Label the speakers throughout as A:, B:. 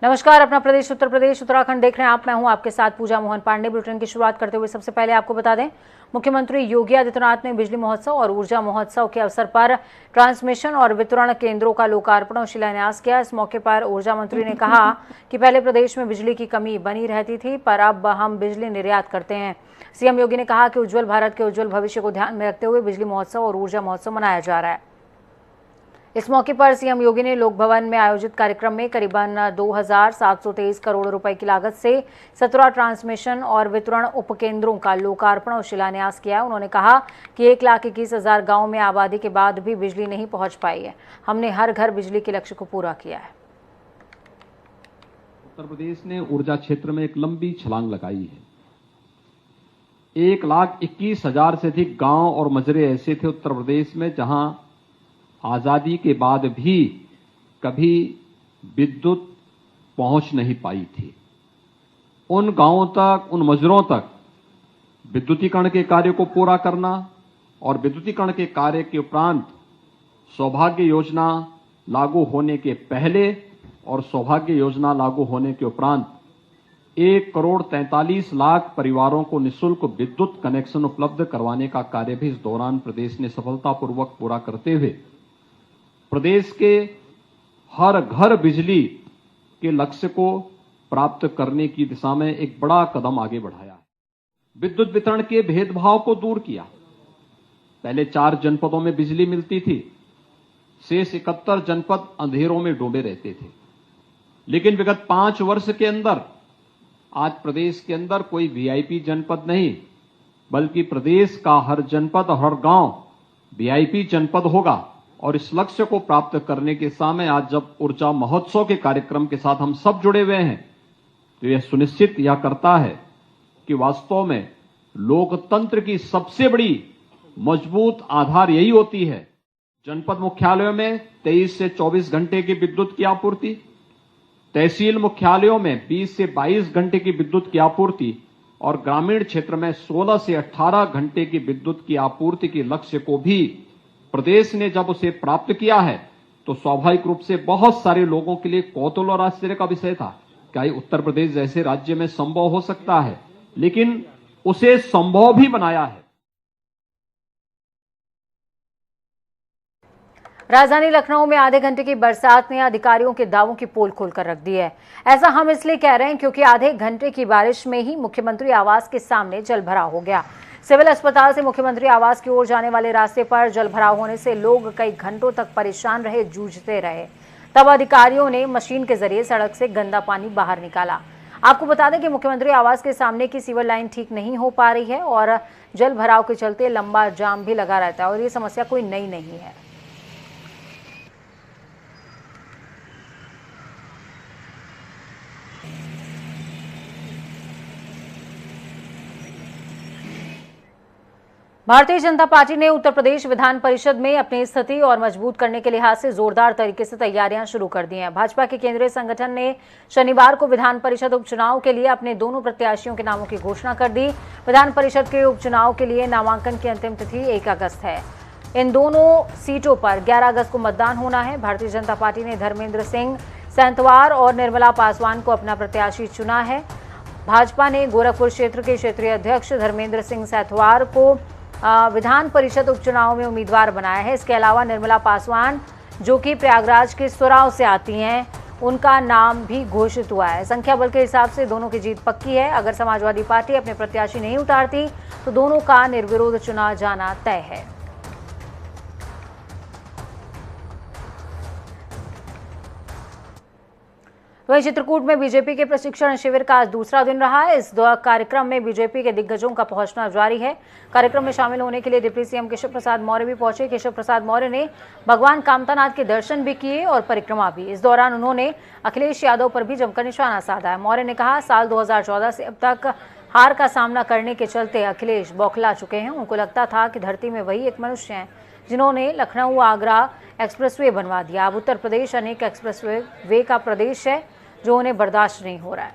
A: नमस्कार, अपना प्रदेश उत्तर प्रदेश उत्तराखंड देख रहे हैं आप। मैं हूं आपके साथ पूजा मोहन पांडे। बुलेटिन की शुरुआत करते हुए सबसे पहले आपको बता दें, मुख्यमंत्री योगी आदित्यनाथ ने बिजली महोत्सव और ऊर्जा महोत्सव के अवसर पर ट्रांसमिशन और वितरण केंद्रों का लोकार्पण और शिलान्यास किया। इस मौके पर ऊर्जा मंत्री ने कहा कि पहले प्रदेश में बिजली की कमी बनी रहती थी, पर अब हम बिजली निर्यात करते हैं। सीएम योगी ने कहा कि उज्जवल भारत के उज्जवल भविष्य को ध्यान में रखते हुए बिजली महोत्सव और ऊर्जा महोत्सव मनाया जा रहा है। इस मौके पर सीएम योगी ने लोक भवन में आयोजित कार्यक्रम में करीबन 2,723 करोड़ रुपए की लागत से 17 ट्रांसमिशन और वितरण उपकेंद्रों का लोकार्पण और शिलान्यास किया। उन्होंने कहा कि 1,21,000 गांव में आबादी के बाद भी बिजली नहीं पहुंच पाई है। हमने हर घर बिजली के लक्ष्य को पूरा किया है।
B: उत्तर प्रदेश ने ऊर्जा क्षेत्र में एक लंबी छलांग लगाई है। 1,21,000 से अधिक गांव और मजरे ऐसे थे उत्तर प्रदेश में जहां आजादी के बाद भी कभी विद्युत पहुंच नहीं पाई थी। उन गांवों तक, उन मजरों तक विद्युतीकरण के कार्य को पूरा करना और विद्युतीकरण के कार्य के उपरांत सौभाग्य योजना लागू होने के पहले और सौभाग्य योजना लागू होने के उपरांत 1,43,00,000 परिवारों को निःशुल्क विद्युत कनेक्शन उपलब्ध करवाने का कार्य भी इस दौरान प्रदेश ने सफलतापूर्वक पूरा करते हुए प्रदेश के हर घर बिजली के लक्ष्य को प्राप्त करने की दिशा में एक बड़ा कदम आगे बढ़ाया है। विद्युत वितरण के भेदभाव को दूर किया। पहले 4 जनपदों में बिजली मिलती थी, शेष 71 जनपद अंधेरों में डूबे रहते थे। लेकिन विगत 5 वर्ष के अंदर आज प्रदेश के अंदर कोई वीआईपी जनपद नहीं, बल्कि प्रदेश का हर जनपद और हर गांव वीआईपी जनपद होगा। और इस लक्ष्य को प्राप्त करने के समय आज जब ऊर्जा महोत्सव के कार्यक्रम के साथ हम सब जुड़े हुए हैं, तो यह सुनिश्चित यह करता है कि वास्तव में लोकतंत्र की सबसे बड़ी मजबूत आधार यही होती है। जनपद मुख्यालयों में 23 से 24 घंटे की विद्युत की आपूर्ति, तहसील मुख्यालयों में 20 से 22 घंटे की विद्युत की आपूर्ति और ग्रामीण क्षेत्र में 16 से 18 घंटे की विद्युत की आपूर्ति के लक्ष्य को भी प्रदेश ने जब उसे प्राप्त किया है, तो स्वाभाविक रूप से बहुत सारे लोगों के लिए कौतूहल और आश्चर्य का विषय था। क्या ये उत्तर प्रदेश जैसे राज्य में संभव हो सकता है? लेकिन उसे संभव भी बनाया है।
A: राजधानी लखनऊ में आधे घंटे की बरसात ने अधिकारियों के दावों की पोल खोलकर रख दी है। ऐसा हम इसलिए कह रहे हैं क्योंकि आधे घंटे की बारिश में ही मुख्यमंत्री आवास के सामने जलभराव हो गया। सिविल अस्पताल से मुख्यमंत्री आवास की ओर जाने वाले रास्ते पर जलभराव होने से लोग कई घंटों तक परेशान रहे, जूझते रहे। तब अधिकारियों ने मशीन के जरिए सड़क से गंदा पानी बाहर निकाला। आपको बता दें कि मुख्यमंत्री आवास के सामने की सीवर लाइन ठीक नहीं हो पा रही है और जल भराव के चलते लंबा जाम भी लगा रहता है और ये समस्या कोई नई नहीं है। भारतीय जनता पार्टी ने उत्तर प्रदेश विधान परिषद में अपनी स्थिति और मजबूत करने के लिहाज से जोरदार तरीके से तैयारियां शुरू कर दी हैं। भाजपा के केंद्रीय संगठन ने शनिवार को विधान परिषद उपचुनाव के लिए अपने दोनों प्रत्याशियों के नामों की घोषणा कर दी। विधान परिषद के उपचुनाव के लिए नामांकन की अंतिम तिथि 1 अगस्त है। इन दोनों सीटों पर 11 अगस्त को मतदान होना है। भारतीय जनता पार्टी ने धर्मेंद्र सिंह सेंथवार और निर्मला पासवान को अपना प्रत्याशी चुना है। भाजपा ने गोरखपुर क्षेत्र के क्षेत्रीय अध्यक्ष धर्मेंद्र सिंह सेंथवार को विधान परिषद उपचुनाव में उम्मीदवार बनाया है। इसके अलावा निर्मला पासवान, जो कि प्रयागराज के सुराव से आती हैं, उनका नाम भी घोषित हुआ है। संख्या बल के हिसाब से दोनों की जीत पक्की है। अगर समाजवादी पार्टी अपने प्रत्याशी नहीं उतारती तो दोनों का निर्विरोध चुना जाना तय है। वहीं चित्रकूट में बीजेपी के प्रशिक्षण शिविर का आज दूसरा दिन रहा है। इस कार्यक्रम में बीजेपी के दिग्गजों का पहुंचना जारी है। कार्यक्रम में शामिल होने के लिए डिप्टी सीएम केशव प्रसाद मौर्य भी पहुंचे। केशव प्रसाद मौर्य ने भगवान कामतानाथ के दर्शन भी किए और परिक्रमा भी। इस दौरान उन्होंने अखिलेश यादव पर भी जमकर निशाना साधा है। मौर्य ने कहा, साल 2014 से अब तक हार का सामना करने के चलते अखिलेश बौखला चुके हैं। उनको लगता था कि धरती में वही एक मनुष्य हैं जिन्होंने लखनऊ आगरा एक्सप्रेसवे बनवा दिया। अब उत्तर प्रदेश अनेक एक्सप्रेसवे का प्रदेश है जो उन्हें बर्दाश्त नहीं हो रहा है।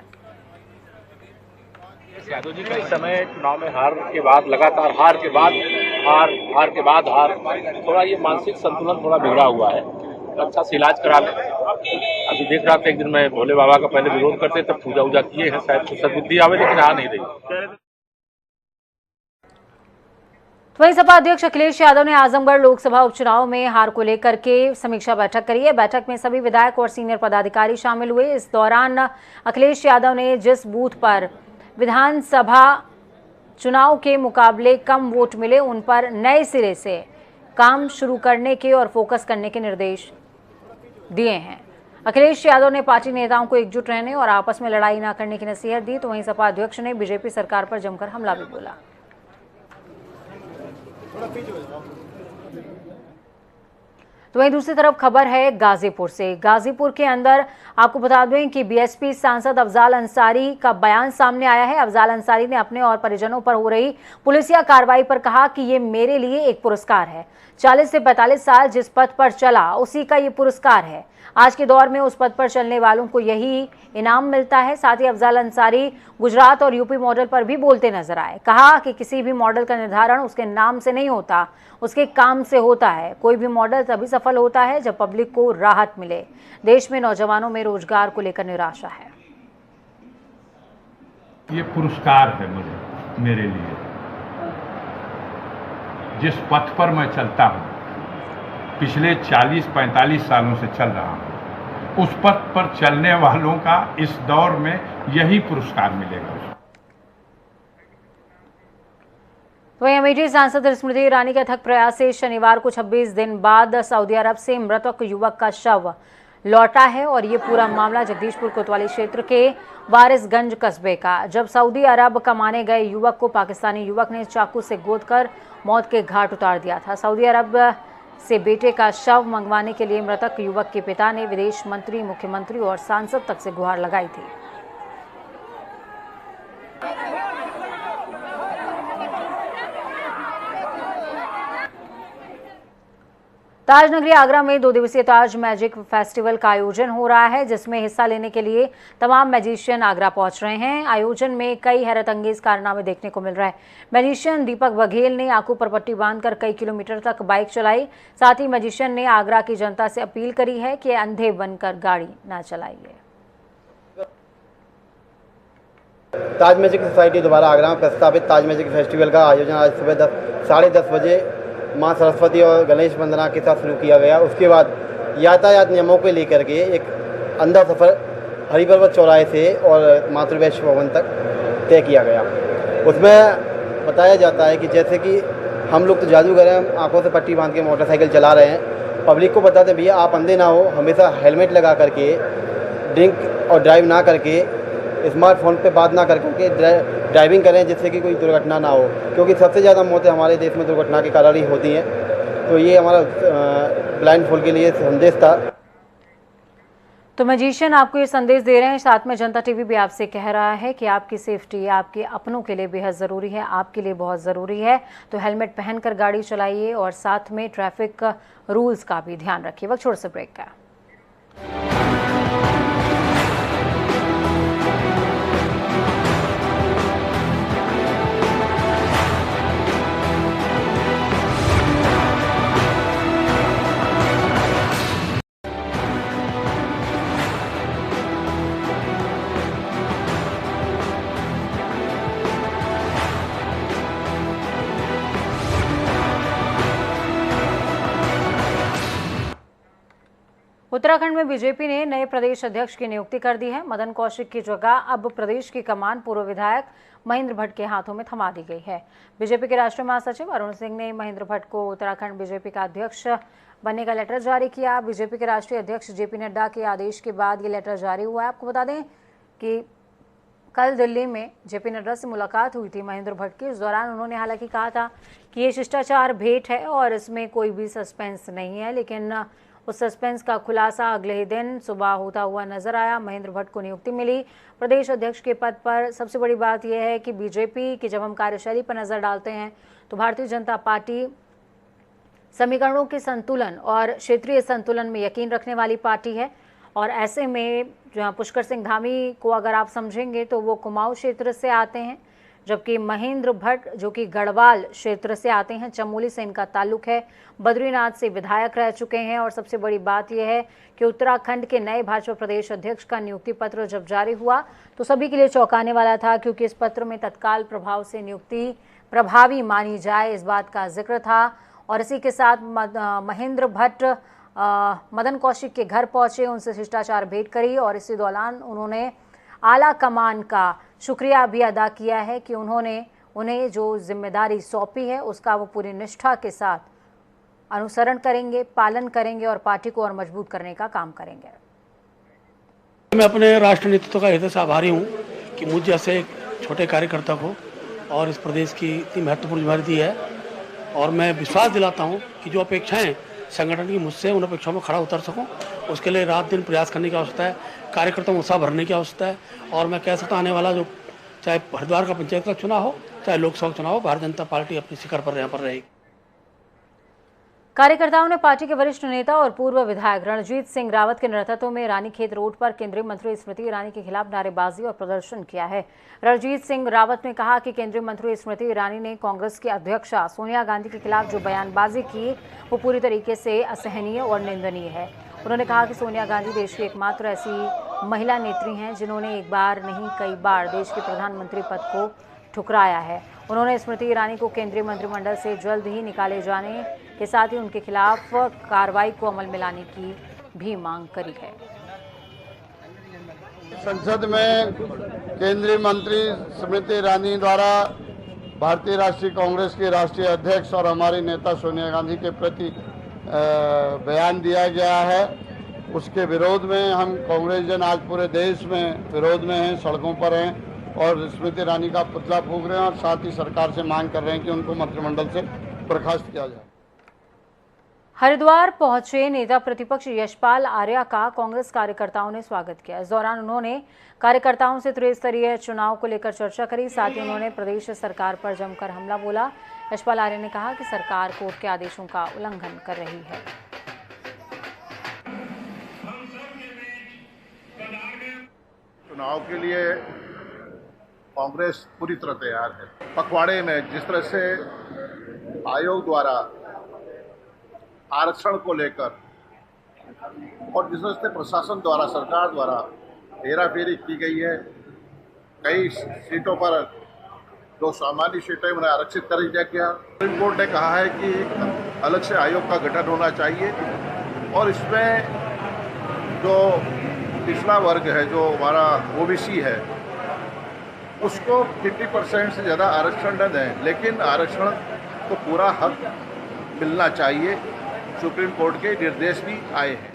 C: यादव जी का इस समय चुनाव में हार के बाद लगातार हार, थोड़ा ये मानसिक संतुलन थोड़ा बिगड़ा हुआ है अच्छा से इलाज करा लें। अभी देख रहा था एक दिन मैं भोले बाबा का पहले विरोध करते तब पूजा वूजा किए हैं, शायद कुछ सद्बुद्धि आवे, लेकिन आ नहीं रही।
A: तो वहीं सपा अध्यक्ष अखिलेश यादव ने आजमगढ़ लोकसभा उपचुनाव में हार को लेकर के समीक्षा बैठक करी है। बैठक में सभी विधायक और सीनियर पदाधिकारी शामिल हुए। इस दौरान अखिलेश यादव ने जिस बूथ पर विधानसभा चुनाव के मुकाबले कम वोट मिले उन पर नए सिरे से काम शुरू करने के और फोकस करने के निर्देश दिए हैं। अखिलेश यादव ने पार्टी नेताओं को एकजुट रहने और आपस में लड़ाई न करने की नसीहत दी। तो वहीं सपा अध्यक्ष ने बीजेपी सरकार पर जमकर हमला भी बोला। तो वहीं दूसरी तरफ खबर है गाजीपुर से। गाजीपुर के अंदर आपको बता दें कि बीएसपी सांसद अफजाल अंसारी का बयान सामने आया है। अफजाल अंसारी ने अपने और परिजनों पर हो रही पुलिसिया कार्रवाई पर कहा कि ये मेरे लिए एक पुरस्कार है। 40 से 45 साल जिस पथ पर चला उसी का ये पुरस्कार है। आज के दौर में उस पद पर चलने वालों को यही इनाम मिलता है। साथ ही अफजाल अंसारी गुजरात और यूपी मॉडल पर भी बोलते नजर आए। कहा कि किसी भी मॉडल का निर्धारण उसके नाम से नहीं होता, उसके काम से होता है। कोई भी मॉडल तभी सफल होता है जब पब्लिक को राहत मिले। देश में नौजवानों में रोजगार को लेकर निराशा है।
D: ये पुरस्कार है मेरे लिए। जिस पथ पर मैं चलता हूं, पिछले 40-45 सालों से चल रहा हूं, उस पथ पर चलने वालों का इस दौर में यही पुरस्कार मिलेगा।
A: वहीं अमेठी सांसद स्मृति ईरानी के अथक प्रयास से शनिवार को 26 दिन बाद सऊदी अरब से मृतक युवक का शव लौटा है। और ये पूरा मामला जगदीशपुर कोतवाली क्षेत्र के वारिसगंज कस्बे का। जब सऊदी अरब कमाने गए युवक को पाकिस्तानी युवक ने चाकू से गोदकर मौत के घाट उतार दिया था। सऊदी अरब से बेटे का शव मंगवाने के लिए मृतक युवक के पिता ने विदेश मंत्री, मुख्यमंत्री और सांसद तक से गुहार लगाई थी। ताज नगरी आगरा में 2 दिवसीय ताज मैजिक फेस्टिवल का आयोजन हो रहा है, जिसमें हिस्सा लेने के लिए तमाम मैजिशियन आगरा पहुंच रहे हैं। आयोजन में कई हैरतअंगेज कारनामे देखने को मिल रहा है। मैजिशियन दीपक बघेल ने आंखों पर पट्टी बांधकर कई किलोमीटर तक बाइक चलाई। साथ ही मैजिशियन ने आगरा की जनता से अपील करी है कि अंधे बनकर गाड़ी न चलाइए।
E: ताज मैजिक सोसाइटी द्वारा आगरा में प्रस्तावित ताज मैजिक फेस्टिवल का आयोजन आज सुबह 10:30 बजे मां सरस्वती और गणेश वंदना के साथ शुरू किया गया। उसके बाद यातायात नियमों को लेकर के एक अंधा सफ़र हरिपर्वत चौराहे से और मातृवैश्य भवन तक तय किया गया। उसमें बताया जाता है कि जैसे कि हम लोग तो जादूगर हैं, आंखों से पट्टी बांध के मोटरसाइकिल चला रहे हैं। पब्लिक को बताते हैं भैया आप अंधे ना हो, हमेशा हेलमेट लगा करके, ड्रिंक और ड्राइव ना करके, स्मार्टफोन पे बात ना करके ड्राइविंग करें, जिससे कि कोई दुर्घटना ना हो, क्योंकि सबसे ज़्यादा मौतें हमारे देश में दुर्घटना के कारण ही होती हैं। तो ये हमारा ब्लाइंड फुल के लिए संदेश था।
A: तो मैजिशियन आपको ये संदेश दे रहे हैं। साथ में जनता टीवी भी आपसे कह रहा है कि आपकी सेफ्टी आपके अपनों के लिए बेहद ज़रूरी है, आपके लिए बहुत ज़रूरी है। तो हेलमेट पहनकर गाड़ी चलाइए और साथ में ट्रैफिक रूल्स का भी ध्यान रखिए। वक्त छोटे से ब्रेक का। उत्तराखंड में बीजेपी ने नए प्रदेश अध्यक्ष की नियुक्ति कर दी है। मदन कौशिक की जगह अब प्रदेश की कमान पूर्व विधायक महेंद्र भट्ट के हाथों में थमा दी गई है। बीजेपी के राष्ट्रीय महासचिव अरुण सिंह ने महेंद्र भट्ट को उत्तराखंड बीजेपी का अध्यक्ष बनने का लेटर जारी किया। बीजेपी के राष्ट्रीय अध्यक्ष जेपी नड्डा के आदेश के बाद ये लेटर जारी हुआ है। आपको बता दें कि कल दिल्ली में जेपी नड्डा से मुलाकात हुई थी महेंद्र भट्ट की। इस दौरान उन्होंने हालांकि कहा था कि ये शिष्टाचार भेंट है और इसमें कोई भी सस्पेंस नहीं है, लेकिन उस सस्पेंस का खुलासा अगले ही दिन सुबह होता हुआ नजर आया। महेंद्र भट्ट को नियुक्ति मिली प्रदेश अध्यक्ष के पद पर। सबसे बड़ी बात यह है कि बीजेपी की जब हम कार्यशैली पर नजर डालते हैं तो भारतीय जनता पार्टी समीकरणों के संतुलन और क्षेत्रीय संतुलन में यकीन रखने वाली पार्टी है। और ऐसे में पुष्कर सिंह धामी को अगर आप समझेंगे तो वो कुमाऊं क्षेत्र से आते हैं, जबकि महेंद्र भट्ट जो कि गढ़वाल क्षेत्र से आते हैं, चमोली से इनका ताल्लुक है, बद्रीनाथ से विधायक रह चुके हैं। और सबसे बड़ी बात यह है कि उत्तराखंड के नए भाजपा प्रदेश अध्यक्ष का नियुक्ति पत्र जब जारी हुआ तो सभी के लिए चौंकाने वाला था, क्योंकि इस पत्र में तत्काल प्रभाव से नियुक्ति प्रभावी मानी जाए इस बात का जिक्र था। और इसी के साथ महेंद्र भट्ट मदन कौशिक के घर पहुंचे, उनसे शिष्टाचार भेंट करी और इसी दौरान उन्होंने आला कमान का शुक्रिया भी अदा किया है कि उन्होंने उन्हें जो जिम्मेदारी सौंपी है उसका वो पूरी निष्ठा के साथ अनुसरण करेंगे, पालन करेंगे और पार्टी को और मजबूत करने का काम करेंगे।
F: मैं अपने राष्ट्र नेतृत्व का हृदय से आभारी हूँ कि मुझ जैसे एक छोटे कार्यकर्ता को और इस प्रदेश की इतनी महत्वपूर्ण जिम्मेदारी दी है। और मैं विश्वास दिलाता हूँ कि जो अपेक्षाएं संगठन की मुझसे, उन अपेक्षाओं में खड़ा उतर सकूं, उसके लिए रात दिन प्रयास करने की आवश्यकता है, कार्यकर्ताओं को उत्साह भरने की आवश्यकता है। और मैं कह सकता हूं, आने वाला जो चाहे हरिद्वार का पंचायत का चुनाव हो, चाहे लोकसभा चुनाव हो, भारतीय जनता पार्टी अपनी शिखर पर यहाँ पर रहेगी।
A: कार्यकर्ताओं ने पार्टी के वरिष्ठ नेता और पूर्व विधायक रणजीत सिंह रावत के नेतृत्व में रानीखेत रोड पर केंद्रीय मंत्री स्मृति ईरानी के खिलाफ नारेबाजी और प्रदर्शन किया है। रणजीत सिंह रावत ने कहा कि केंद्रीय मंत्री स्मृति ईरानी ने कांग्रेस की अध्यक्षा सोनिया गांधी के खिलाफ जो बयानबाजी की वो पूरी तरीके से असहनीय और निंदनीय है। उन्होंने कहा कि सोनिया गांधी देश की एकमात्र ऐसी महिला नेत्री हैं जिन्होंने एक बार नहीं कई बार देश के प्रधानमंत्री पद को ठुकराया है। उन्होंने स्मृति ईरानी को केंद्रीय मंत्रिमंडल से जल्द ही निकाले जाने के साथ ही उनके खिलाफ कार्रवाई को अमल में लाने की भी मांग करी है।
G: संसद में केंद्रीय मंत्री स्मृति ईरानी द्वारा भारतीय राष्ट्रीय कांग्रेस के राष्ट्रीय अध्यक्ष और हमारी नेता सोनिया गांधी के प्रति बयान दिया गया है, उसके विरोध में हम कांग्रेस जन आज पूरे देश में विरोध में हैं, सड़कों पर हैं और स्मृति ईरानी का पुतला फूंक रहे हैं और साथ ही सरकार से मांग कर रहे हैं कि उनको मंत्रिमंडल से बर्खास्त किया जाए।
A: हरिद्वार पहुंचे नेता प्रतिपक्ष यशपाल आर्या का कांग्रेस कार्यकर्ताओं ने स्वागत किया। इस दौरान उन्होंने कार्यकर्ताओं से त्रिस्तरीय चुनाव को लेकर चर्चा करी, साथ ही उन्होंने प्रदेश सरकार पर जमकर हमला बोला। यशपाल आर्या ने कहा कि सरकार कोर्ट के आदेशों का उल्लंघन कर रही है।
H: चुनाव के लिए कांग्रेस पूरी तरह तैयार है। पखवाड़े में जिस तरह से आयोग द्वारा आरक्षण को लेकर और जिस तरह से प्रशासन द्वारा, सरकार द्वारा हेराफेरी की गई है, कई सीटों पर जो सामान्य सीटें उन्हें आरक्षित कर दिया गया। सुप्रीम कोर्ट ने कहा है कि अलग से आयोग का गठन होना चाहिए और इसमें जो पिछड़ा वर्ग है, जो हमारा ओबीसी है, उसको 50% से ज़्यादा आरक्षण न दें, लेकिन आरक्षण को पूरा हक मिलना चाहिए। सुप्रीम कोर्ट के निर्देश भी आए हैं।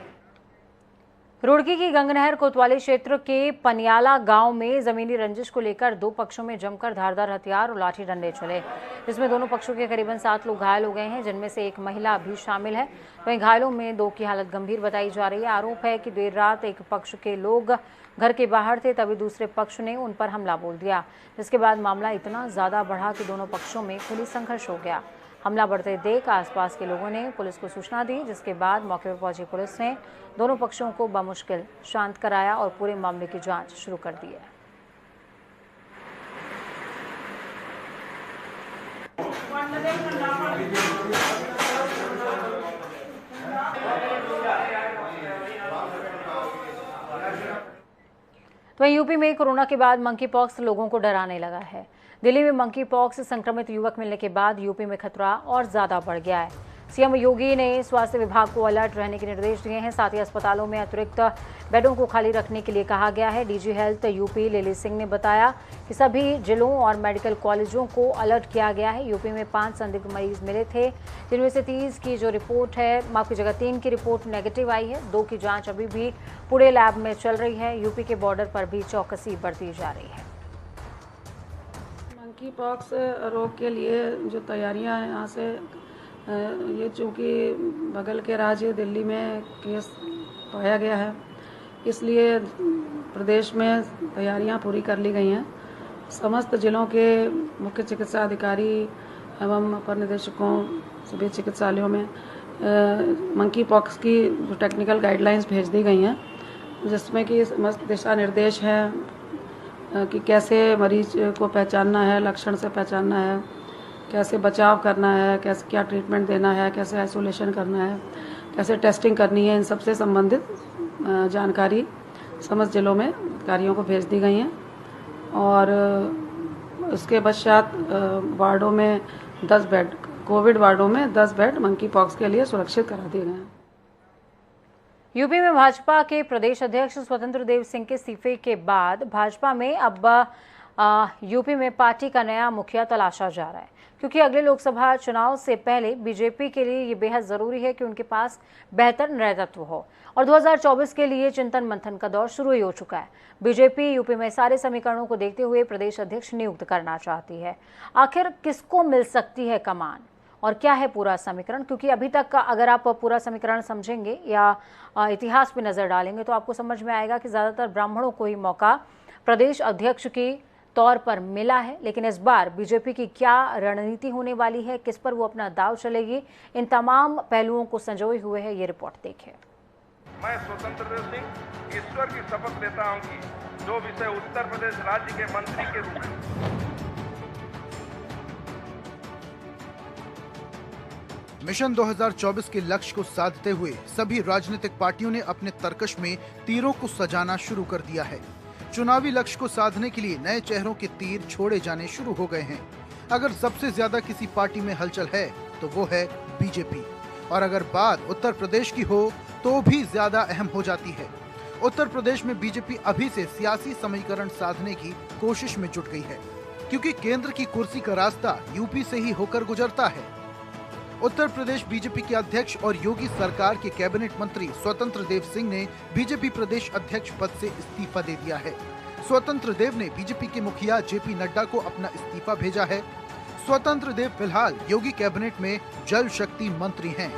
A: रुड़की की गंगनहर कोतवाली क्षेत्र के पनियाला गांव में जमीनी रंजिश को लेकर दो पक्षों में जमकर धारदार हथियार और लाठी डंडे चले, जिसमें दोनों पक्षों के करीबन 7 लोग घायल हो गए हैं, जिनमें से एक महिला भी शामिल है। वहीं घायलों में 2 की हालत गंभीर बताई जा रही है। आरोप है कि देर रात एक पक्ष के लोग घर के बाहर थे, तभी दूसरे पक्ष ने उन पर हमला बोल दिया, जिसके बाद मामला इतना ज्यादा बढ़ा कि दोनों पक्षों में खुली संघर्ष हो गया। हमला बढ़ते देख आसपास के लोगों ने पुलिस को सूचना दी, जिसके बाद मौके पर पहुंची पुलिस ने दोनों पक्षों को बमुश्किल शांत कराया और पूरे मामले की जांच शुरू कर दी है। तो यूपी में कोरोना के बाद मंकी पॉक्स लोगों को डराने लगा है। दिल्ली में मंकी पॉक्स से संक्रमित युवक मिलने के बाद यूपी में खतरा और ज्यादा बढ़ गया है। सीएम योगी ने स्वास्थ्य विभाग को अलर्ट रहने के निर्देश दिए हैं, साथ ही अस्पतालों में अतिरिक्त बेडों को खाली रखने के लिए कहा गया है। DG health UP lily Singh ने बताया कि सभी जिलों और मेडिकल कॉलेजों को अलर्ट किया गया है। यूपी में 5 संदिग्ध मरीज मिले थे, जिनमें से 30 की जो रिपोर्ट है, माफ कीजिएगा 3 की रिपोर्ट नेगेटिव आई है। 2 की जांच अभी भी पुणे लैब में चल रही है। यूपी के बॉर्डर पर भी चौकसी बरती जा रही है।
I: मंकी पॉक्स रोग के लिए जो तैयारियां हैं, यहाँ से ये चूँकि बगल के राज्य दिल्ली में केस पाया गया है, इसलिए प्रदेश में तैयारियां पूरी कर ली गई हैं। समस्त जिलों के मुख्य चिकित्सा अधिकारी एवं अपर निदेशकों सभी चिकित्सालयों में मंकी पॉक्स की जो टेक्निकल गाइडलाइंस भेज दी गई हैं, जिसमें कि समस्त दिशा निर्देश हैं कि कैसे मरीज को पहचानना है, लक्षण से पहचानना है, कैसे बचाव करना है, कैसे क्या ट्रीटमेंट देना है, कैसे आइसोलेशन करना है, कैसे टेस्टिंग करनी है, इन सबसे संबंधित जानकारी समस्त जिलों में अधिकारियों को भेज दी गई हैं। और उसके पश्चात वार्डों में 10 बेड, कोविड वार्डों में 10 बेड मंकी पॉक्स के लिए सुरक्षित करा दिए गए हैं।
A: यूपी में भाजपा के प्रदेश अध्यक्ष स्वतंत्र देव सिंह के इस्तीफे के बाद भाजपा में अब यूपी में पार्टी का नया मुखिया तलाशा जा रहा है, क्योंकि अगले लोकसभा चुनाव से पहले बीजेपी के लिए ये बेहद जरूरी है कि उनके पास बेहतर नेतृत्व हो। और 2024 के लिए चिंतन मंथन का दौर शुरू ही हो चुका है। बीजेपी यूपी में सारे समीकरणों को देखते हुए प्रदेश अध्यक्ष नियुक्त करना चाहती है। आखिर किसको मिल सकती है कमान और क्या है पूरा समीकरण? क्योंकि अभी तक अगर आप पूरा समीकरण समझेंगे या इतिहास पे नजर डालेंगे तो आपको समझ में आएगा कि ज्यादातर ब्राह्मणों को ही मौका प्रदेश अध्यक्ष की तौर पर मिला है। लेकिन इस बार बीजेपी की क्या रणनीति होने वाली है, किस पर वो अपना दाव चलेगी, इन तमाम पहलुओं को संजोए हुए है ये रिपोर्ट देखिए।
J: मैं स्वतंत्र देव सिंह ईश्वर की शपथ लेता हूं कि जो विषय उत्तर प्रदेश राज्य के मंत्री के रूप में
K: मिशन 2024 के लक्ष्य को साधते हुए सभी राजनीतिक पार्टियों ने अपने तर्कश में तीरों को सजाना शुरू कर दिया है। चुनावी लक्ष्य को साधने के लिए नए चेहरों के तीर छोड़े जाने शुरू हो गए हैं। अगर सबसे ज्यादा किसी पार्टी में हलचल है तो वो है बीजेपी, और अगर बात उत्तर प्रदेश की हो तो भी ज्यादा अहम हो जाती है। उत्तर प्रदेश में बीजेपी अभी से सियासी समीकरण साधने की कोशिश में जुट गई है, क्योंकि केंद्र की कुर्सी का रास्ता यूपी से ही होकर गुजरता है। उत्तर प्रदेश बीजेपी के अध्यक्ष और योगी सरकार के कैबिनेट मंत्री स्वतंत्र देव सिंह ने बीजेपी प्रदेश अध्यक्ष पद से इस्तीफा दे दिया है। स्वतंत्र देव ने बीजेपी के मुखिया जेपी नड्डा को अपना इस्तीफा भेजा है। स्वतंत्र देव फिलहाल योगी कैबिनेट में जल शक्ति मंत्री हैं।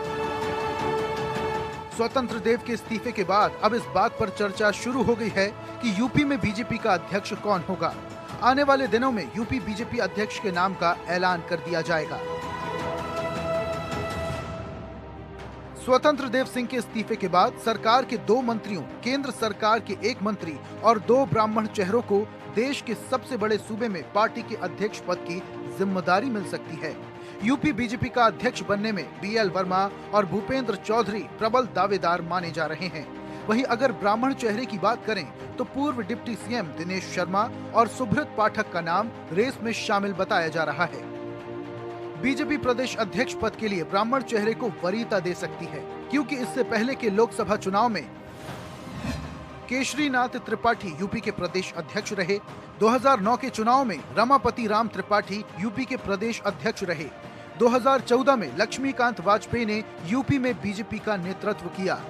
K: स्वतंत्र देव के इस्तीफे के बाद अब इस बात पर चर्चा शुरू हो गई है कि यूपी में बीजेपी का अध्यक्ष कौन होगा। आने वाले दिनों में यूपी बीजेपी अध्यक्ष के नाम का ऐलान कर दिया जाएगा। स्वतंत्र देव सिंह के इस्तीफे के बाद सरकार के 2 मंत्रियों, केंद्र सरकार के 1 मंत्री और 2 ब्राह्मण चेहरों को देश के सबसे बड़े सूबे में पार्टी के अध्यक्ष पद की जिम्मेदारी मिल सकती है। यूपी बीजेपी का अध्यक्ष बनने में BL वर्मा और भूपेंद्र चौधरी प्रबल दावेदार माने जा रहे हैं। वहीं अगर ब्राह्मण चेहरे की बात करें तो पूर्व डिप्टी सीएम दिनेश शर्मा और सुब्रत पाठक का नाम रेस में शामिल बताया जा रहा है। बीजेपी प्रदेश अध्यक्ष पद के लिए ब्राह्मण चेहरे को वरीयता दे सकती है, क्योंकि इससे पहले के लोकसभा चुनाव में केशरीनाथ त्रिपाठी यूपी के प्रदेश अध्यक्ष रहे। 2009 के चुनाव में रमापति राम त्रिपाठी यूपी के प्रदेश अध्यक्ष रहे। 2014 में लक्ष्मीकांत वाजपेयी ने यूपी में बीजेपी का नेतृत्व किया।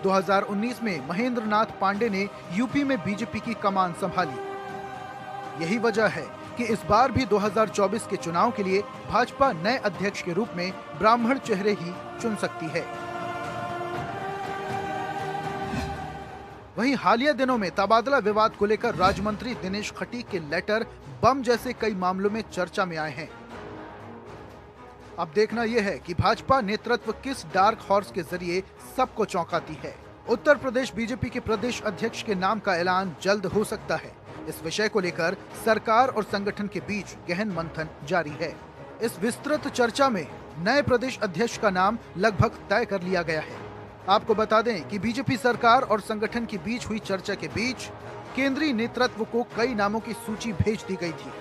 K: 2019 में महेंद्र नाथ पांडे ने यूपी में बीजेपी की कमान संभाली। यही वजह है कि इस बार भी 2024 के चुनाव के लिए भाजपा नए अध्यक्ष के रूप में ब्राह्मण चेहरे ही चुन सकती है। वहीं हालिया दिनों में तबादला विवाद को लेकर राज्य मंत्री दिनेश खटीक के लेटर बम जैसे कई मामलों में चर्चा में आए हैं। अब देखना यह है कि भाजपा नेतृत्व किस डार्क हॉर्स के जरिए सबको चौंकाती है। उत्तर प्रदेश बीजेपी के प्रदेश अध्यक्ष के नाम का ऐलान जल्द हो सकता है। इस विषय को लेकर सरकार और संगठन के बीच गहन मंथन जारी है। इस विस्तृत चर्चा में नए प्रदेश अध्यक्ष का नाम लगभग तय कर लिया गया है। आपको बता दें कि बीजेपी सरकार और संगठन के बीच हुई चर्चा के बीच केंद्रीय नेतृत्व को कई नामों की सूची भेज दी गई थी।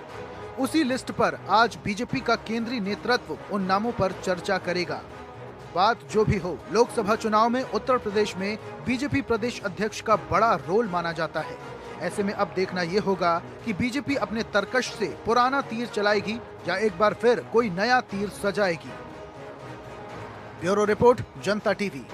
K: उसी लिस्ट पर आज बीजेपी का केंद्रीय नेतृत्व उन नामों पर चर्चा करेगा। बात जो भी हो, लोकसभा चुनाव में उत्तर प्रदेश में बीजेपी प्रदेश अध्यक्ष का बड़ा रोल माना जाता है। ऐसे में अब देखना ये होगा कि बीजेपी अपने तरकश से पुराना तीर चलाएगी या एक बार फिर कोई नया तीर सजाएगी। ब्यूरो रिपोर्ट, जनता टीवी।